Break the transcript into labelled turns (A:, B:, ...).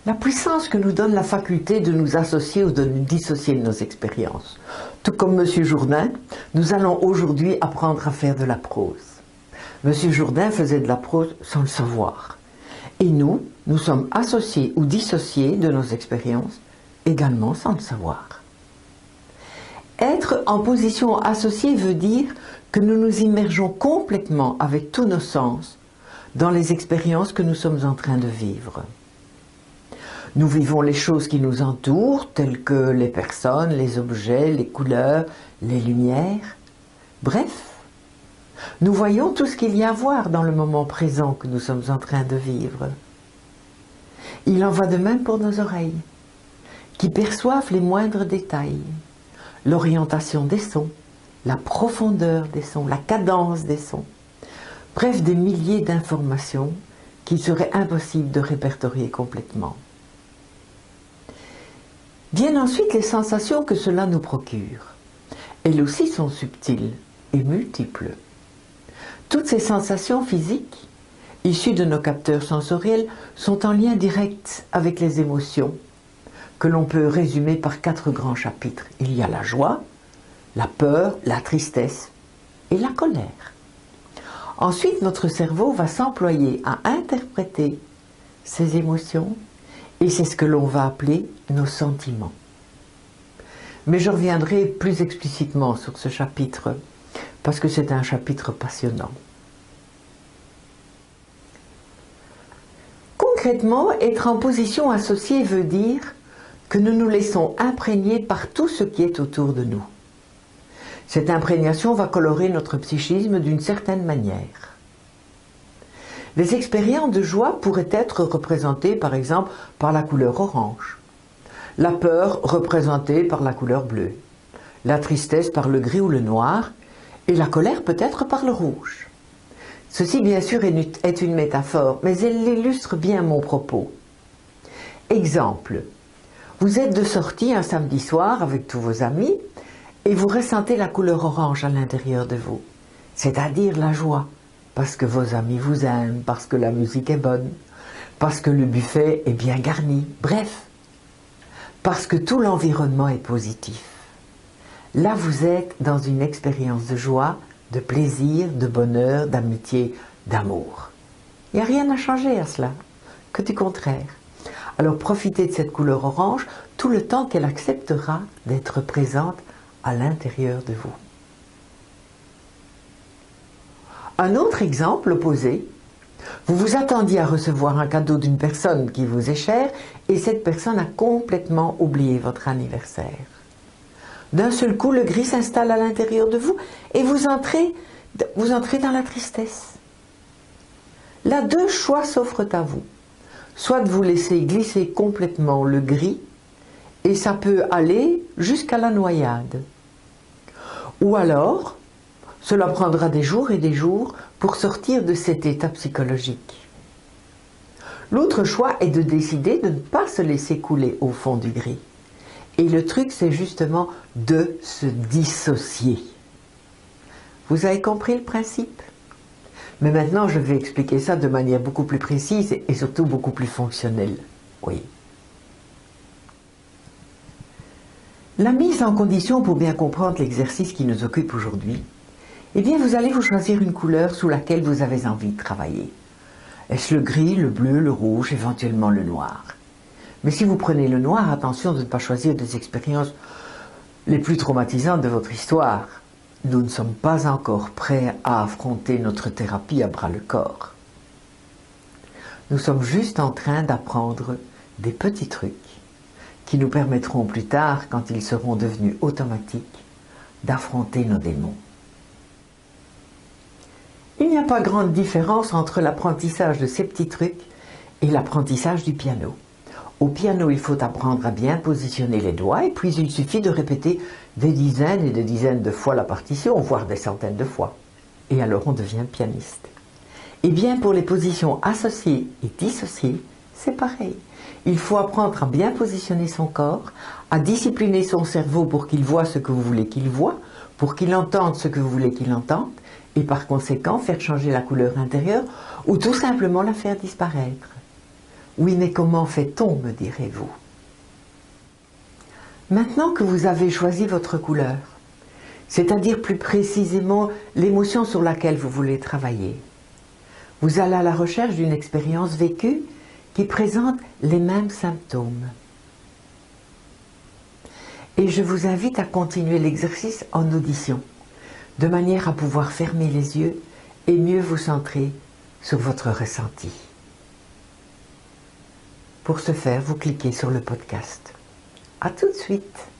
A: La puissance que nous donne la faculté de nous associer ou de nous dissocier de nos expériences. Tout comme M. Jourdain, nous allons aujourd'hui apprendre à faire de la prose. M. Jourdain faisait de la prose sans le savoir. Et nous sommes associés ou dissociés de nos expériences également sans le savoir. Être en position associée veut dire que nous nous immergeons complètement avec tous nos sens dans les expériences que nous sommes en train de vivre. Nous vivons les choses qui nous entourent, telles que les personnes, les objets, les couleurs, les lumières. Bref, nous voyons tout ce qu'il y a à voir dans le moment présent que nous sommes en train de vivre. Il en va de même pour nos oreilles, qui perçoivent les moindres détails, l'orientation des sons, la profondeur des sons, la cadence des sons. Bref, des milliers d'informations qu'il serait impossible de répertorier complètement. Viennent ensuite les sensations que cela nous procure. Elles aussi sont subtiles et multiples. Toutes ces sensations physiques, issues de nos capteurs sensoriels, sont en lien direct avec les émotions, que l'on peut résumer par 4 grands chapitres. Il y a la joie, la peur, la tristesse et la colère. Ensuite, notre cerveau va s'employer à interpréter ces émotions et c'est ce que l'on va appeler nos sentiments. Mais je reviendrai plus explicitement sur ce chapitre parce que c'est un chapitre passionnant. Concrètement, être en position associée veut dire que nous nous laissons imprégner par tout ce qui est autour de nous. Cette imprégnation va colorer notre psychisme d'une certaine manière. Les expériences de joie pourraient être représentées par exemple par la couleur orange, la peur représentée par la couleur bleue, la tristesse par le gris ou le noir, et la colère peut-être par le rouge. Ceci bien sûr est une métaphore, mais elle illustre bien mon propos. Exemple, vous êtes de sortie un samedi soir avec tous vos amis et vous ressentez la couleur orange à l'intérieur de vous, c'est-à-dire la joie, parce que vos amis vous aiment, parce que la musique est bonne, parce que le buffet est bien garni, bref, parce que tout l'environnement est positif. Là, vous êtes dans une expérience de joie, de plaisir, de bonheur, d'amitié, d'amour. Il n'y a rien à changer à cela, que du contraire. Alors profitez de cette couleur orange tout le temps qu'elle acceptera d'être présente à l'intérieur de vous. Un autre exemple opposé, vous vous attendiez à recevoir un cadeau d'une personne qui vous est chère et cette personne a complètement oublié votre anniversaire. D'un seul coup, le gris s'installe à l'intérieur de vous et vous entrez dans la tristesse. Là, 2 choix s'offrent à vous. Soit de vous laisser glisser complètement le gris et ça peut aller jusqu'à la noyade. Ou alors, cela prendra des jours et des jours pour sortir de cet état psychologique. L'autre choix est de décider de ne pas se laisser couler au fond du gris. Et le truc, c'est justement de se dissocier. Vous avez compris le principe? Mais maintenant, je vais expliquer ça de manière beaucoup plus précise et surtout beaucoup plus fonctionnelle. Oui. La mise en condition pour bien comprendre l'exercice qui nous occupe aujourd'hui, eh bien, vous allez vous choisir une couleur sous laquelle vous avez envie de travailler. Est-ce le gris, le bleu, le rouge, éventuellement le noir? Mais si vous prenez le noir, attention de ne pas choisir des expériences les plus traumatisantes de votre histoire. Nous ne sommes pas encore prêts à affronter notre thérapie à bras-le-corps. Nous sommes juste en train d'apprendre des petits trucs qui nous permettront plus tard, quand ils seront devenus automatiques, d'affronter nos démons. Il n'y a pas grande différence entre l'apprentissage de ces petits trucs et l'apprentissage du piano. Au piano, il faut apprendre à bien positionner les doigts et puis il suffit de répéter des dizaines et des dizaines de fois la partition, voire des centaines de fois. Et alors on devient pianiste. Et bien pour les positions associées et dissociées, c'est pareil. Il faut apprendre à bien positionner son corps, à discipliner son cerveau pour qu'il voit ce que vous voulez qu'il voie, pour qu'il entende ce que vous voulez qu'il entende, et par conséquent faire changer la couleur intérieure ou tout simplement la faire disparaître. Oui, mais comment fait-on, me direz-vous? Maintenant que vous avez choisi votre couleur, c'est-à-dire plus précisément l'émotion sur laquelle vous voulez travailler, vous allez à la recherche d'une expérience vécue qui présente les mêmes symptômes. Et je vous invite à continuer l'exercice en audition, de manière à pouvoir fermer les yeux et mieux vous centrer sur votre ressenti. Pour ce faire, vous cliquez sur le podcast. À tout de suite!